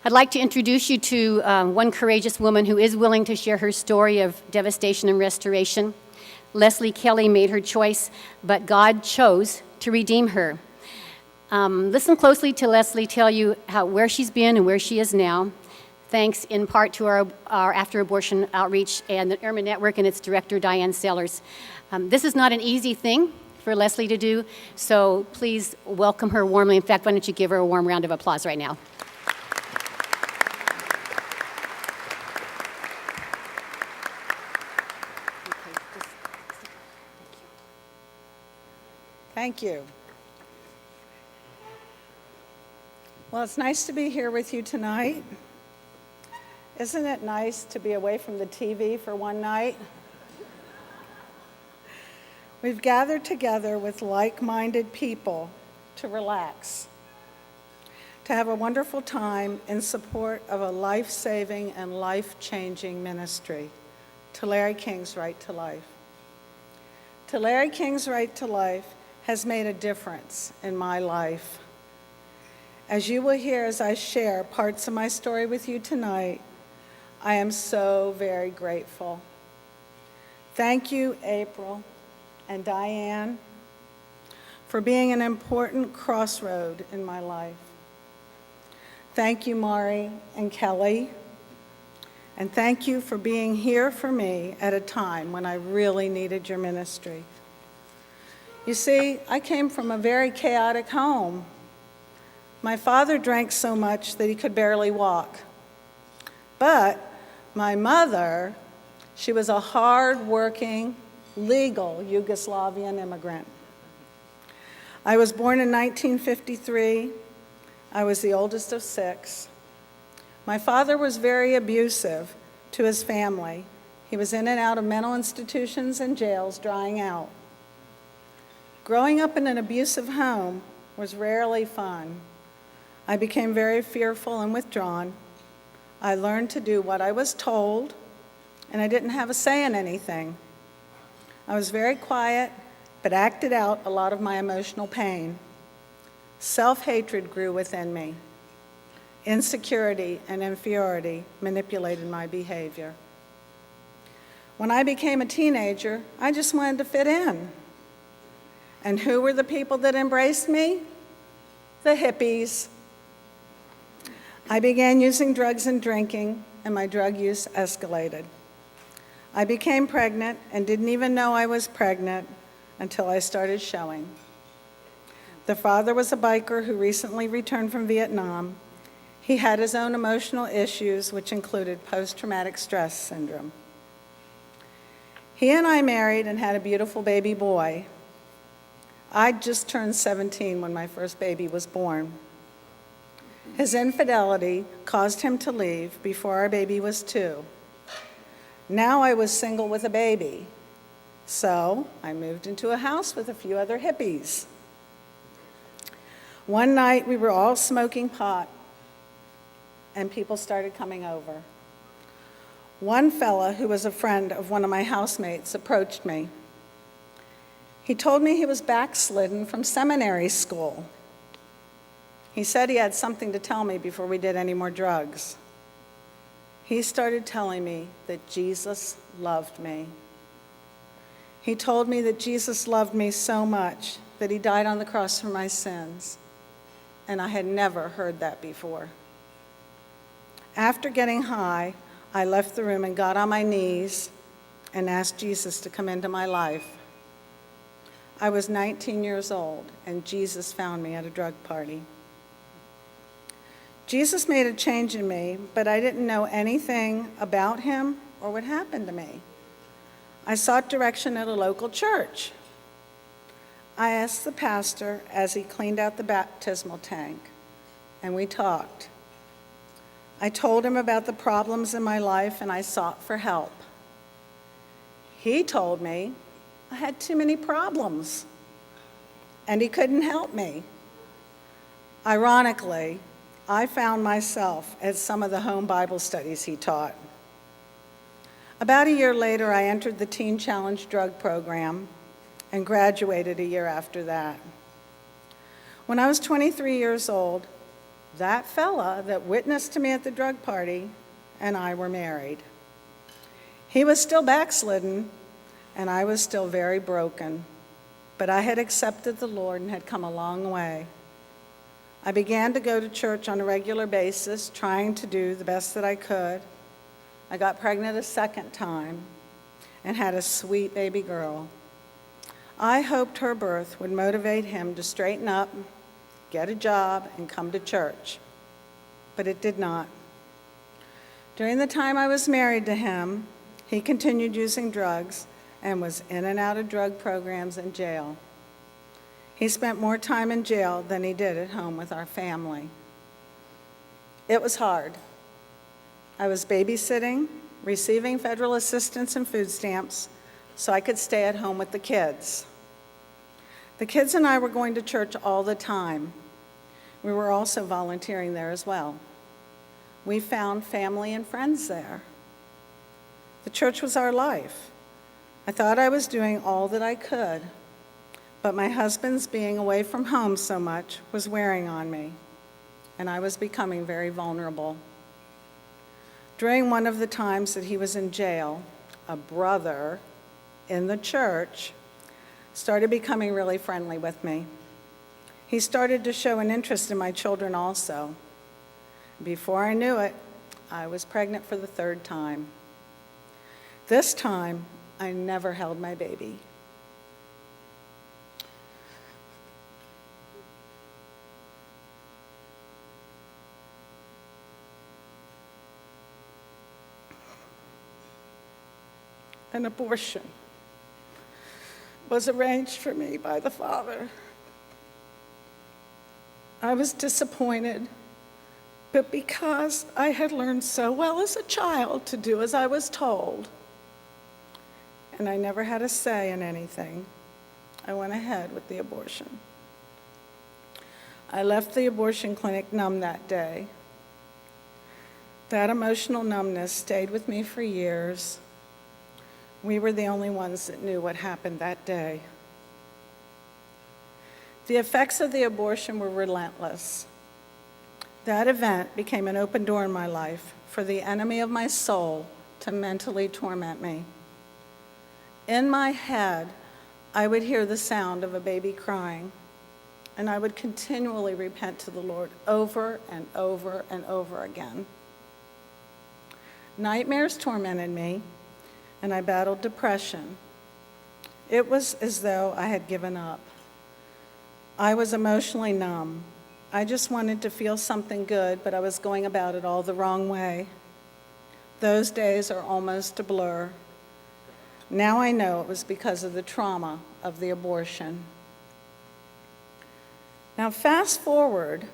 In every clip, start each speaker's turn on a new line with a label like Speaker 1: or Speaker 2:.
Speaker 1: I'd like to introduce you to one courageous woman who is willing to share her story of devastation and restoration. Lesleigh Kelly made her choice, but God chose to redeem her. Listen closely to Lesleigh tell you where she's been and where she is now, thanks in part to our after-abortion outreach and the IRMA Network and its director, Diane Sellers. This is not an easy thing for Lesleigh to do, so please welcome her warmly. In fact, why don't you give her a warm round of applause right now?
Speaker 2: Thank you. Well, it's nice to be here with you tonight. Isn't it nice to be away from the TV for one night? We've gathered together with like-minded people to relax, to have a wonderful time in support of a life-saving and life-changing ministry, Tulare-Kings Right to Life. Tulare-Kings Right to Life has made a difference in my life. As you will hear as I share parts of my story with you tonight, I am so very grateful. Thank you, April and Diane, for being an important crossroad in my life. Thank you, Mari and Kelly, and thank you for being here for me at a time when I really needed your ministry. You see, I came from a very chaotic home. My father drank so much that he could barely walk. But my mother, she was a hard-working, legal Yugoslavian immigrant. I was born in 1953. I was the oldest of 6. My father was very abusive to his family. He was in and out of mental institutions and jails, drying out. Growing up in an abusive home was rarely fun. I became very fearful and withdrawn. I learned to do what I was told, and I didn't have a say in anything. I was very quiet, but acted out a lot of my emotional pain. Self-hatred grew within me. Insecurity and inferiority manipulated my behavior. When I became a teenager, I just wanted to fit in. And who were the people that embraced me? The hippies. I began using drugs and drinking, and my drug use escalated. I became pregnant and didn't even know I was pregnant until I started showing. The father was a biker who recently returned from Vietnam. He had his own emotional issues, which included post-traumatic stress syndrome. He and I married and had a beautiful baby boy. I'd just turned 17 when my first baby was born. His infidelity caused him to leave before our baby was 2. Now I was single with a baby, so I moved into a house with a few other hippies. One night we were all smoking pot, and people started coming over. One fella who was a friend of one of my housemates approached me. He told me he was backslidden from seminary school. He said he had something to tell me before we did any more drugs. He started telling me that Jesus loved me. He told me that Jesus loved me so much that he died on the cross for my sins, and I had never heard that before. After getting high, I left the room and got on my knees and asked Jesus to come into my life. I was 19 years old, and Jesus found me at a drug party. Jesus made a change in me, but I didn't know anything about him or what happened to me. I sought direction at a local church. I asked the pastor as he cleaned out the baptismal tank, and we talked. I told him about the problems in my life, and I sought for help. He told me I had too many problems, and he couldn't help me. Ironically, I found myself at some of the home Bible studies he taught. About a year later, I entered the Teen Challenge drug program and graduated a year after that. When I was 23 years old, That fella that witnessed to me at the drug party and I were married. He was still backslidden, and I was still very broken, but I had accepted the Lord and had come a long way. I began to go to church on a regular basis, trying to do the best that I could. I got pregnant a second time and had a sweet baby girl. I hoped her birth would motivate him to straighten up, get a job, and come to church, but it did not. During the time I was married to him, he continued using drugs and was in and out of drug programs and jail. He spent more time in jail than he did at home with our family. It was hard. I was babysitting, receiving federal assistance and food stamps, so I could stay at home with the kids. The kids and I were going to church all the time. We were also volunteering there as well. We found family and friends there. The church was our life. I thought I was doing all that I could, but my husband's being away from home so much was wearing on me, and I was becoming very vulnerable. During one of the times that he was in jail, a brother in the church started becoming really friendly with me. He started to show an interest in my children also. Before I knew it, I was pregnant for the third time. This time, I never held my baby. An abortion was arranged for me by the father. I was disappointed, but because I had learned so well as a child to do as I was told, and I never had a say in anything, I went ahead with the abortion. I left the abortion clinic numb that day. That emotional numbness stayed with me for years. We were the only ones that knew what happened that day. The effects of the abortion were relentless. That event became an open door in my life for the enemy of my soul to mentally torment me. In my head, I would hear the sound of a baby crying, and I would continually repent to the Lord over and over and over again. Nightmares tormented me, and I battled depression. It was as though I had given up. I was emotionally numb. I just wanted to feel something good, but I was going about it all the wrong way. Those days are almost a blur. Now I know it was because of the trauma of the abortion. Now fast forward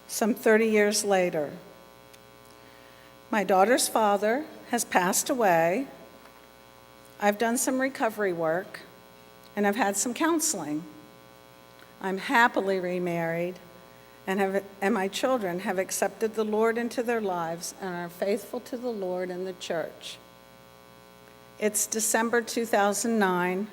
Speaker 2: some 30 years later. My daughter's father has passed away. I've done some recovery work, and I've had some counseling. I'm happily remarried, and my children have accepted the Lord into their lives and are faithful to the Lord and the church. It's December 2009.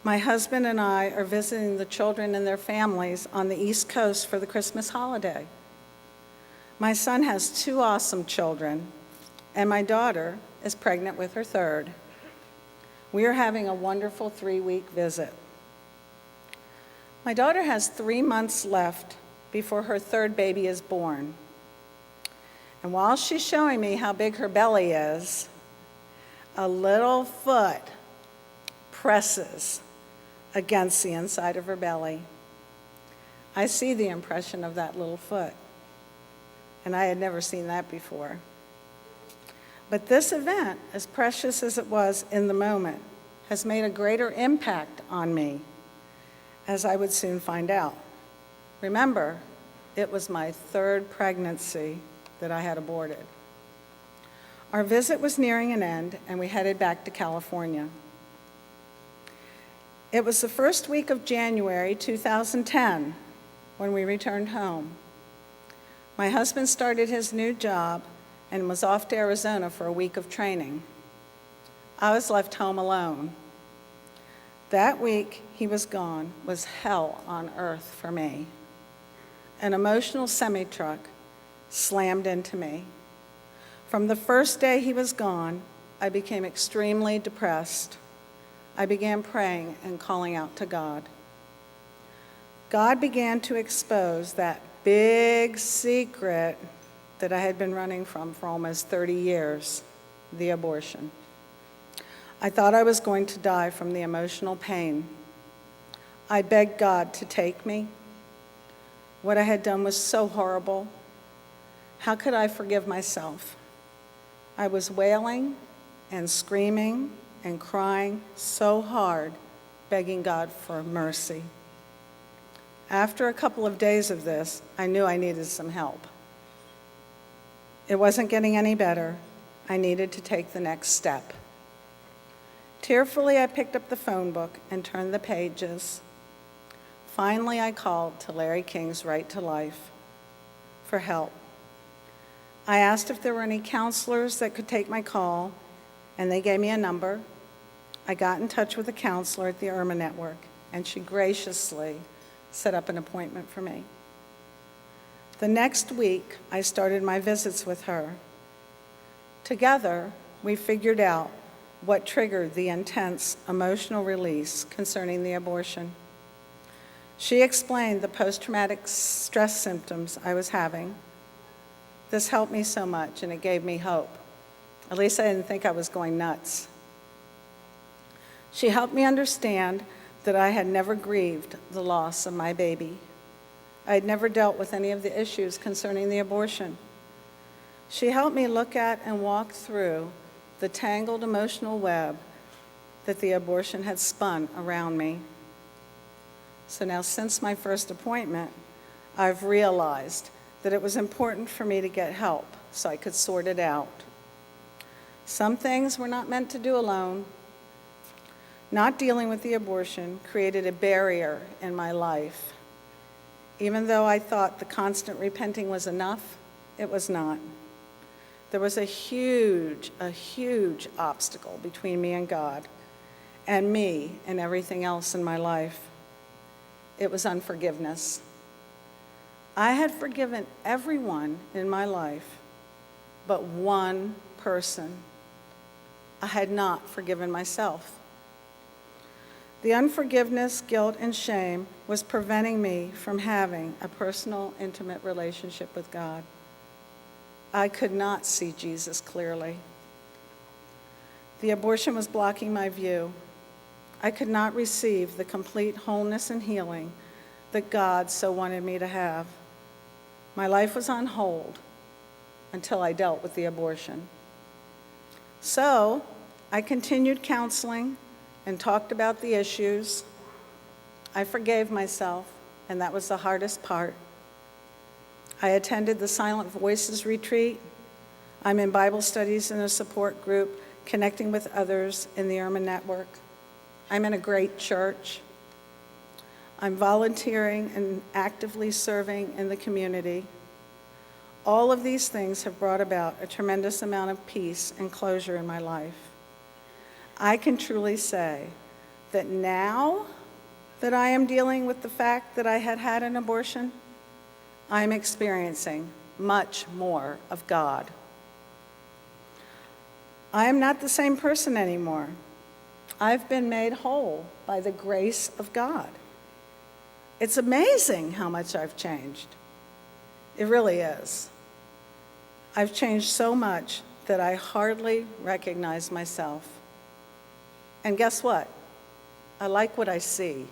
Speaker 2: My husband and I are visiting the children and their families on the East Coast for the Christmas holiday. My son has 2 awesome children, and my daughter is pregnant with her third. We are having a wonderful 3-week visit. My daughter has 3 months left before her third baby is born. And while she's showing me how big her belly is, a little foot presses against the inside of her belly. I see the impression of that little foot, and I had never seen that before. But this event, as precious as it was in the moment, has made a greater impact on me, as I would soon find out. Remember, it was my third pregnancy that I had aborted. Our visit was nearing an end, and we headed back to California. It was the first week of January 2010 when we returned home. My husband started his new job and was off to Arizona for a week of training. I was left home alone. That week he was gone was hell on earth for me. An emotional semi-truck slammed into me. From the first day he was gone, I became extremely depressed. I began praying and calling out to God. God began to expose that big secret that I had been running from for almost 30 years, the abortion. I thought I was going to die from the emotional pain. I begged God to take me. What I had done was so horrible. How could I forgive myself? I was wailing and screaming and crying so hard, begging God for mercy. After a couple of days of this, I knew I needed some help. It wasn't getting any better. I needed to take the next step. Tearfully, I picked up the phone book and turned the pages. Finally, I called Tulare-Kings Right to Life for help. I asked if there were any counselors that could take my call, and they gave me a number. I got in touch with a counselor at the IRMA Network, and she graciously set up an appointment for me. The next week, I started my visits with her. Together, we figured out what triggered the intense emotional release concerning the abortion. She explained the post-traumatic stress symptoms I was having. This helped me so much, and it gave me hope. At least I didn't think I was going nuts. She helped me understand that I had never grieved the loss of my baby. I had never dealt with any of the issues concerning the abortion. She helped me look at and walk through the tangled emotional web that the abortion had spun around me. So now, since my first appointment, I've realized that it was important for me to get help so I could sort it out. Some things were not meant to do alone. Not dealing with the abortion created a barrier in my life. Even though I thought the constant repenting was enough, it was not. There was a huge obstacle between me and God, and me and everything else in my life. It was unforgiveness. I had forgiven everyone in my life, but one person. I had not forgiven myself. The unforgiveness, guilt, and shame was preventing me from having a personal, intimate relationship with God. I could not see Jesus clearly. The abortion was blocking my view. I could not receive the complete wholeness and healing that God so wanted me to have. My life was on hold until I dealt with the abortion. So I continued counseling and talked about the issues. I forgave myself, and that was the hardest part. I attended the Silent Voices retreat. I'm in Bible studies in a support group, connecting with others in the IRMA Network. I'm in a great church. I'm volunteering and actively serving in the community. All of these things have brought about a tremendous amount of peace and closure in my life. I can truly say that now that I am dealing with the fact that I had had an abortion, I'm experiencing much more of God. I am not the same person anymore. I've been made whole by the grace of God. It's amazing how much I've changed. It really is. I've changed so much that I hardly recognize myself. And guess what? I like what I see.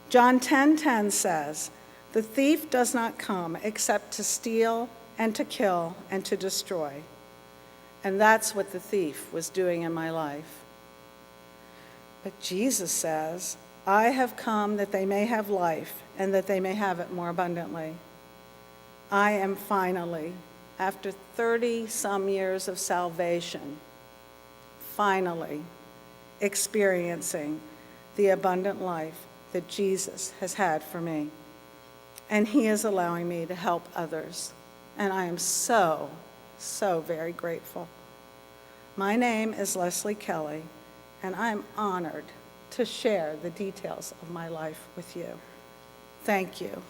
Speaker 2: John 10:10 says, "The thief does not come except to steal and to kill and to destroy." And that's what the thief was doing in my life. But Jesus says, "I have come that they may have life and that they may have it more abundantly." I am finally, after 30-some years of salvation, finally experiencing the abundant life that Jesus has had for me. And he is allowing me to help others. And I am so very grateful. My name is Lesleigh Kelly, and I'm honored to share the details of my life with you. Thank you.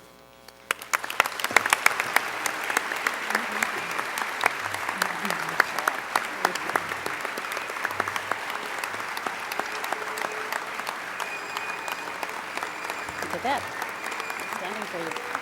Speaker 1: to Beth, standing for you.